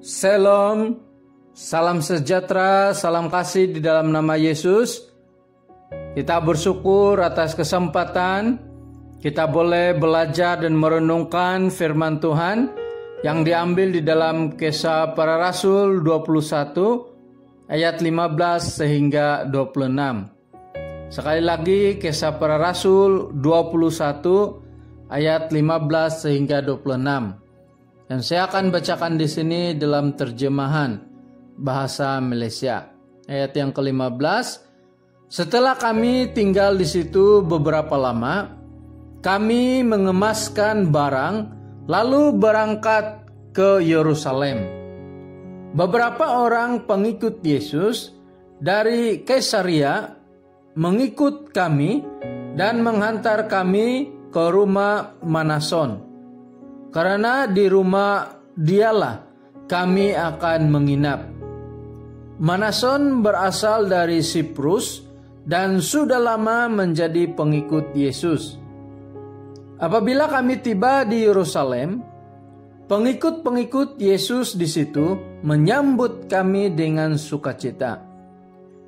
Shalom, salam sejahtera, salam kasih di dalam nama Yesus. Kita bersyukur atas kesempatan kita boleh belajar dan merenungkan firman Tuhan yang diambil di dalam Kisah Para Rasul 21 ayat 15 sehingga 26. Sekali lagi Kisah Para Rasul 21 ayat 15 sehingga 26. Dan saya akan bacakan di sini dalam terjemahan bahasa Malaysia. Ayat yang ke-15. Setelah kami tinggal di situ beberapa lama, kami mengemaskan barang lalu berangkat ke Yerusalem. Beberapa orang pengikut Yesus dari Kaisarea mengikut kami dan menghantar kami ke rumah Manason. Karena di rumah dialah kami akan menginap. Manason berasal dari Siprus dan sudah lama menjadi pengikut Yesus. Apabila kami tiba di Yerusalem, pengikut-pengikut Yesus di situ menyambut kami dengan sukacita.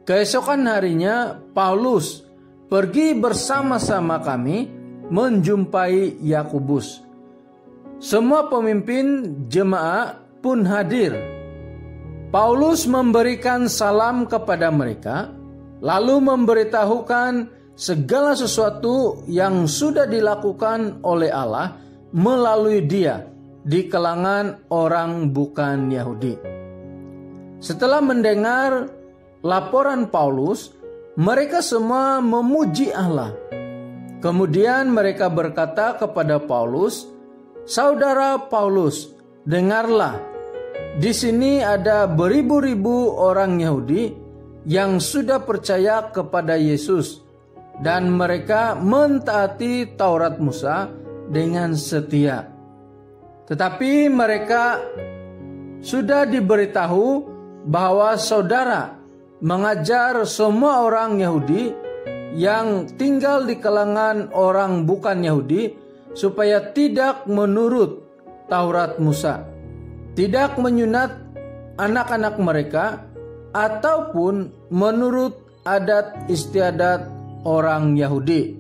Keesokan harinya, Paulus pergi bersama-sama kami menjumpai Yakobus. Semua pemimpin jemaat pun hadir. Paulus memberikan salam kepada mereka, lalu memberitahukan segala sesuatu yang sudah dilakukan oleh Allah melalui dia di kalangan orang bukan Yahudi. Setelah mendengar laporan Paulus, mereka semua memuji Allah. Kemudian mereka berkata kepada Paulus, "Saudara Paulus, dengarlah, di sini ada beribu-ribu orang Yahudi yang sudah percaya kepada Yesus dan mereka mentaati Taurat Musa dengan setia. Tetapi mereka sudah diberitahu bahwa saudara mengajar semua orang Yahudi yang tinggal di kalangan orang bukan Yahudi supaya tidak menurut Taurat Musa, tidak menyunat anak-anak mereka, ataupun menurut adat istiadat orang Yahudi.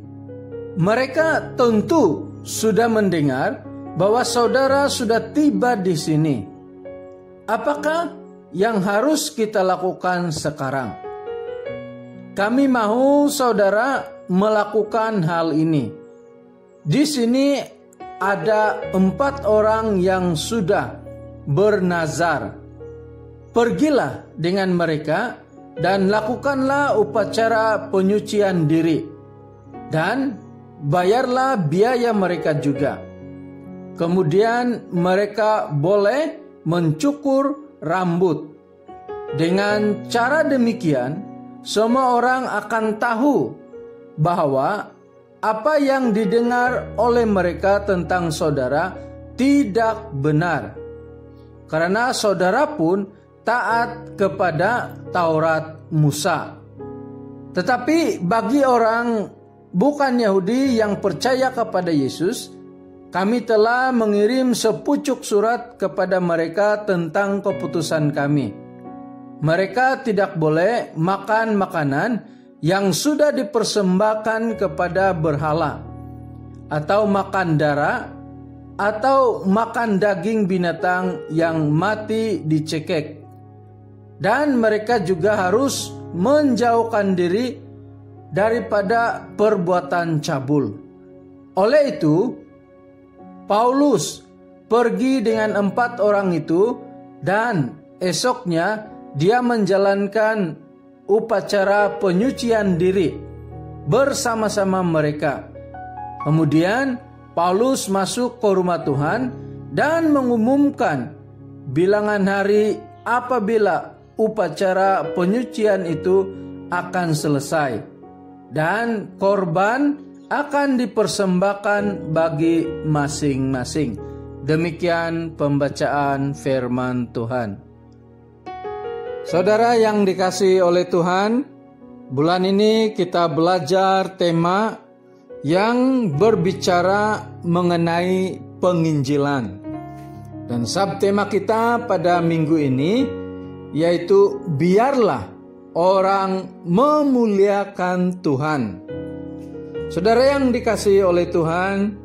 Mereka tentu sudah mendengar bahwa saudara sudah tiba di sini. Apakah yang harus kita lakukan sekarang? Kami mau saudara melakukan hal ini. Di sini ada 4 orang yang sudah bernazar. Pergilah dengan mereka dan lakukanlah upacara penyucian diri dan bayarlah biaya mereka juga. Kemudian mereka boleh mencukur rambut. Dengan cara demikian, semua orang akan tahu bahwa apa yang didengar oleh mereka tentang saudara tidak benar. Karena saudara pun taat kepada Taurat Musa. Tetapi bagi orang bukan Yahudi yang percaya kepada Yesus, kami telah mengirim sepucuk surat kepada mereka tentang keputusan kami. Mereka tidak boleh makan makanan yang sudah dipersembahkan kepada berhala, atau makan darah, atau makan daging binatang yang mati dicekek. Dan mereka juga harus menjauhkan diri daripada perbuatan cabul. Oleh itu, Paulus pergi dengan 4 orang itu dan esoknya dia menjalankan upacara penyucian diri bersama-sama mereka. Kemudian Paulus masuk ke rumah Tuhan dan mengumumkan bilangan hari apabila upacara penyucian itu akan selesai dan korban akan dipersembahkan bagi masing-masing. Demikian pembacaan firman Tuhan. Saudara yang dikasihi oleh Tuhan, bulan ini kita belajar tema yang berbicara mengenai penginjilan. Dan subtema kita pada minggu ini yaitu biarlah orang memuliakan Tuhan. Saudara yang dikasihi oleh Tuhan,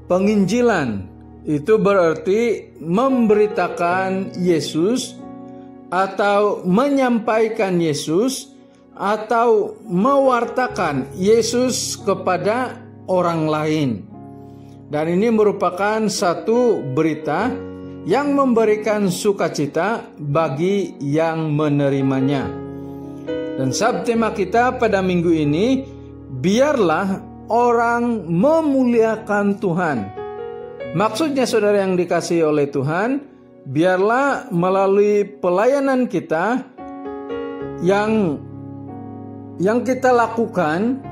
penginjilan itu berarti memberitakan Yesus atau menyampaikan Yesus atau mewartakan Yesus kepada orang lain. Dan ini merupakan satu berita yang memberikan sukacita bagi yang menerimanya. Dan subtema kita pada minggu ini, biarlah orang memuliakan Tuhan. Maksudnya saudara yang dikasihi oleh Tuhan, biarlah melalui pelayanan kita yang kita lakukan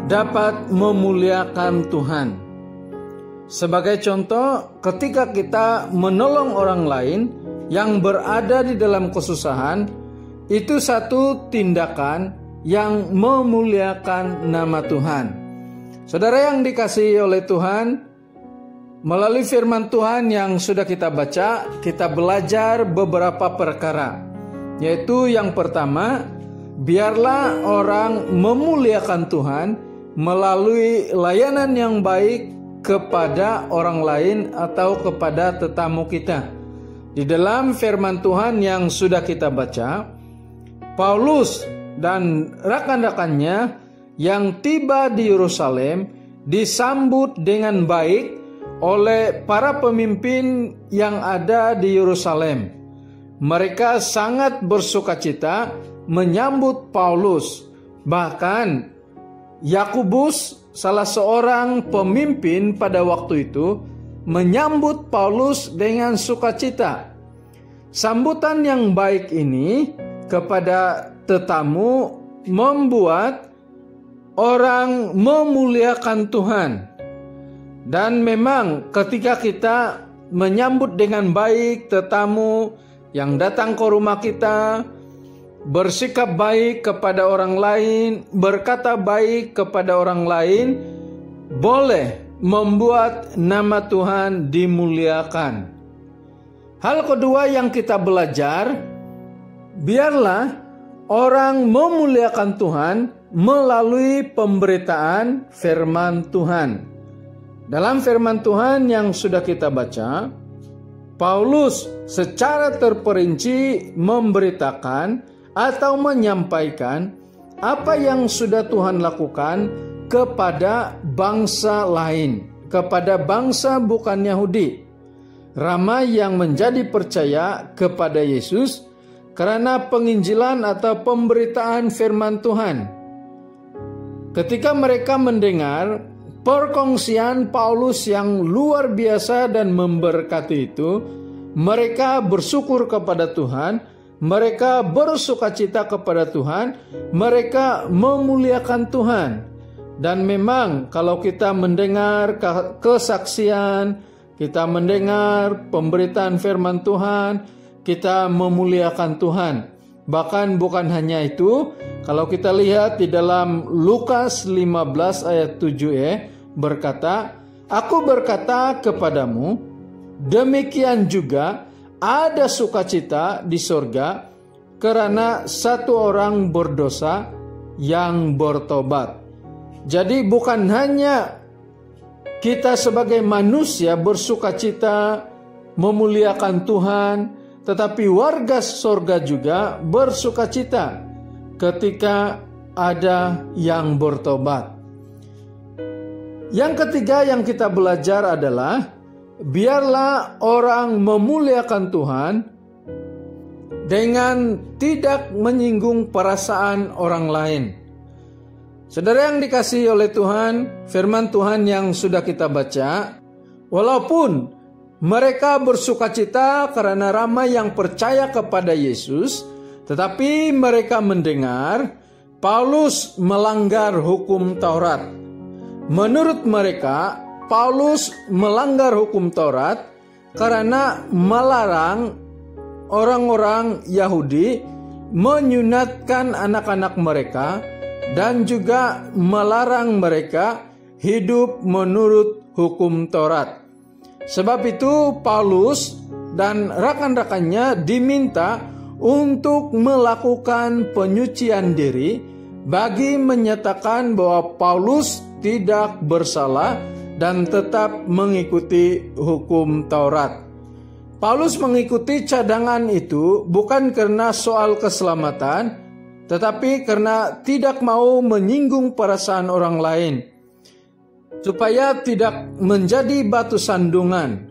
dapat memuliakan Tuhan. Sebagai contoh, ketika kita menolong orang lain yang berada di dalam kesusahan, itu satu tindakan yang memuliakan nama Tuhan. Saudara yang dikasihi oleh Tuhan, melalui firman Tuhan yang sudah kita baca, kita belajar beberapa perkara. Yaitu yang pertama, biarlah orang memuliakan Tuhan melalui layanan yang baik kepada orang lain atau kepada tetamu kita. Di dalam firman Tuhan yang sudah kita baca, Paulus dan rekan-rekannya yang tiba di Yerusalem disambut dengan baik oleh para pemimpin yang ada di Yerusalem. Mereka sangat bersukacita menyambut Paulus. Bahkan Yakobus, salah seorang pemimpin pada waktu itu, menyambut Paulus dengan sukacita. Sambutan yang baik ini kepada tetamu membuat orang memuliakan Tuhan. Dan memang ketika kita menyambut dengan baik tetamu yang datang ke rumah kita, bersikap baik kepada orang lain, berkata baik kepada orang lain, boleh membuat nama Tuhan dimuliakan. Hal kedua yang kita belajar, biarlah orang memuliakan Tuhan melalui pemberitaan firman Tuhan. Dalam firman Tuhan yang sudah kita baca, Paulus secara terperinci memberitakan atau menyampaikan apa yang sudah Tuhan lakukan kepada bangsa lain, kepada bangsa bukan Yahudi. Ramai yang menjadi percaya kepada Yesus karena penginjilan atau pemberitaan firman Tuhan. Ketika mereka mendengar perkongsian Paulus yang luar biasa dan memberkati itu, mereka bersyukur kepada Tuhan. Mereka bersukacita kepada Tuhan, mereka memuliakan Tuhan. Dan memang kalau kita mendengar kesaksian, kita mendengar pemberitaan firman Tuhan, kita memuliakan Tuhan. Bahkan bukan hanya itu, kalau kita lihat di dalam Lukas 15 ayat 7 berkata, "Aku berkata kepadamu, demikian juga ada sukacita di sorga karena satu orang berdosa yang bertobat." Jadi bukan hanya kita sebagai manusia bersukacita memuliakan Tuhan, tetapi warga sorga juga bersukacita ketika ada yang bertobat. Yang ketiga yang kita belajar adalah biarlah orang memuliakan Tuhan dengan tidak menyinggung perasaan orang lain. Saudara yang dikasihi oleh Tuhan, firman Tuhan yang sudah kita baca, walaupun mereka bersukacita karena ramai yang percaya kepada Yesus, tetapi mereka mendengar Paulus melanggar hukum Taurat. Menurut mereka, Paulus melanggar hukum Taurat karena melarang orang-orang Yahudi menyunatkan anak-anak mereka dan juga melarang mereka hidup menurut hukum Taurat. Sebab itu Paulus dan rekan-rekannya diminta untuk melakukan penyucian diri bagi menyatakan bahwa Paulus tidak bersalah dan tetap mengikuti hukum Taurat. Paulus mengikuti cadangan itu bukan karena soal keselamatan, tetapi karena tidak mau menyinggung perasaan orang lain, supaya tidak menjadi batu sandungan.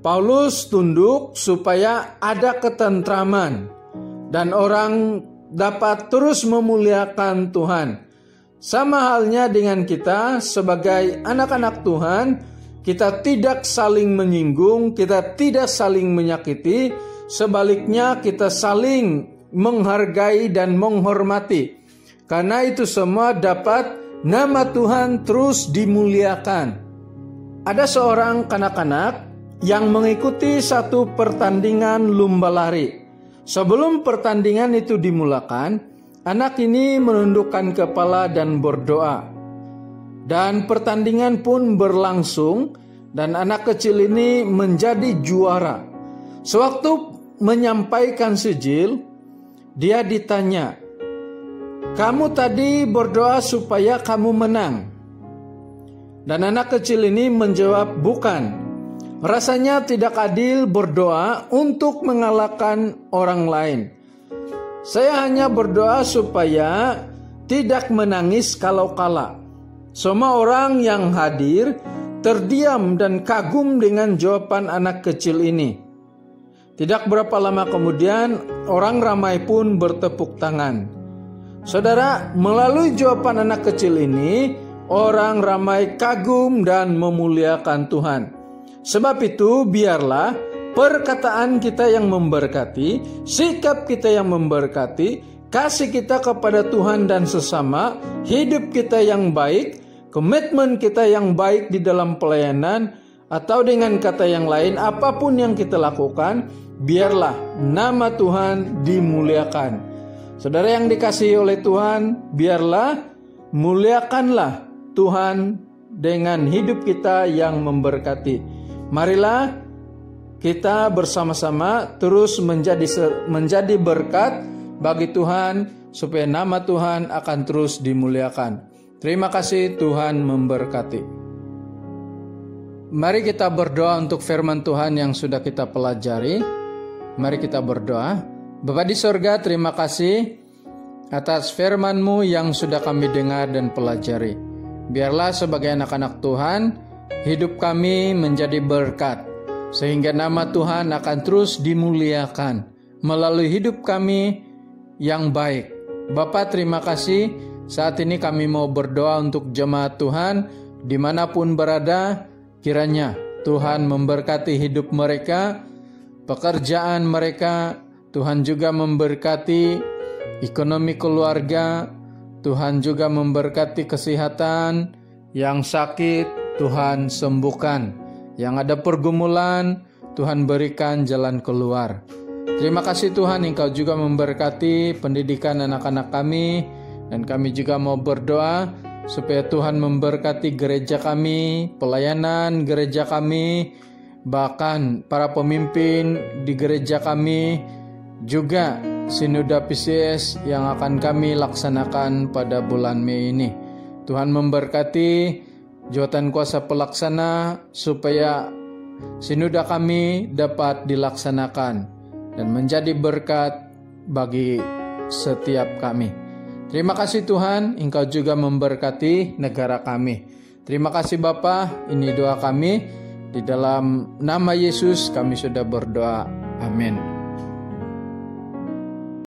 Paulus tunduk supaya ada ketentraman dan orang dapat terus memuliakan Tuhan. Sama halnya dengan kita sebagai anak-anak Tuhan, kita tidak saling menyinggung, kita tidak saling menyakiti, sebaliknya kita saling menghargai dan menghormati. Karena itu semua dapat nama Tuhan terus dimuliakan. Ada seorang kanak-kanak yang mengikuti satu pertandingan lumba lari. Sebelum pertandingan itu dimulakan, anak ini menundukkan kepala dan berdoa. Dan pertandingan pun berlangsung dan anak kecil ini menjadi juara. Sewaktu menyampaikan sijil, dia ditanya, "Kamu tadi berdoa supaya kamu menang?" Dan anak kecil ini menjawab, "Bukan. Rasanya tidak adil berdoa untuk mengalahkan orang lain. Saya hanya berdoa supaya tidak menangis kalau kalah." Semua orang yang hadir terdiam dan kagum dengan jawaban anak kecil ini. Tidak berapa lama kemudian, orang ramai pun bertepuk tangan. Saudara, melalui jawaban anak kecil ini, orang ramai kagum dan memuliakan Tuhan. Sebab itu, biarlah perkataan kita yang memberkati, sikap kita yang memberkati, kasih kita kepada Tuhan dan sesama, hidup kita yang baik, komitmen kita yang baik di dalam pelayanan, atau dengan kata yang lain, apapun yang kita lakukan, biarlah nama Tuhan dimuliakan. Saudara yang dikasihi oleh Tuhan, biarlah muliakanlah Tuhan dengan hidup kita yang memberkati. Marilah kita bersama-sama terus menjadi berkat bagi Tuhan, supaya nama Tuhan akan terus dimuliakan. Terima kasih, Tuhan memberkati. Mari kita berdoa untuk firman Tuhan yang sudah kita pelajari. Mari kita berdoa. Bapa di sorga, terima kasih atas firman-Mu yang sudah kami dengar dan pelajari. Biarlah sebagai anak-anak Tuhan, hidup kami menjadi berkat, sehingga nama Tuhan akan terus dimuliakan melalui hidup kami yang baik. Bapa, terima kasih. Saat ini kami mau berdoa untuk jemaat Tuhan dimanapun berada. Kiranya Tuhan memberkati hidup mereka, pekerjaan mereka. Tuhan juga memberkati ekonomi keluarga. Tuhan juga memberkati kesehatan. Yang sakit Tuhan sembuhkan. Yang ada pergumulan Tuhan berikan jalan keluar. Terima kasih Tuhan, Engkau juga memberkati pendidikan anak-anak kami. Dan kami juga mau berdoa supaya Tuhan memberkati gereja kami, pelayanan gereja kami, bahkan para pemimpin di gereja kami, juga Sinoda PCS yang akan kami laksanakan pada bulan Mei ini. Tuhan memberkati jawatan kuasa pelaksana supaya Sinoda kami dapat dilaksanakan dan menjadi berkat bagi setiap kami. Terima kasih Tuhan, Engkau juga memberkati negara kami. Terima kasih Bapa, ini doa kami. Di dalam nama Yesus kami sudah berdoa. Amin.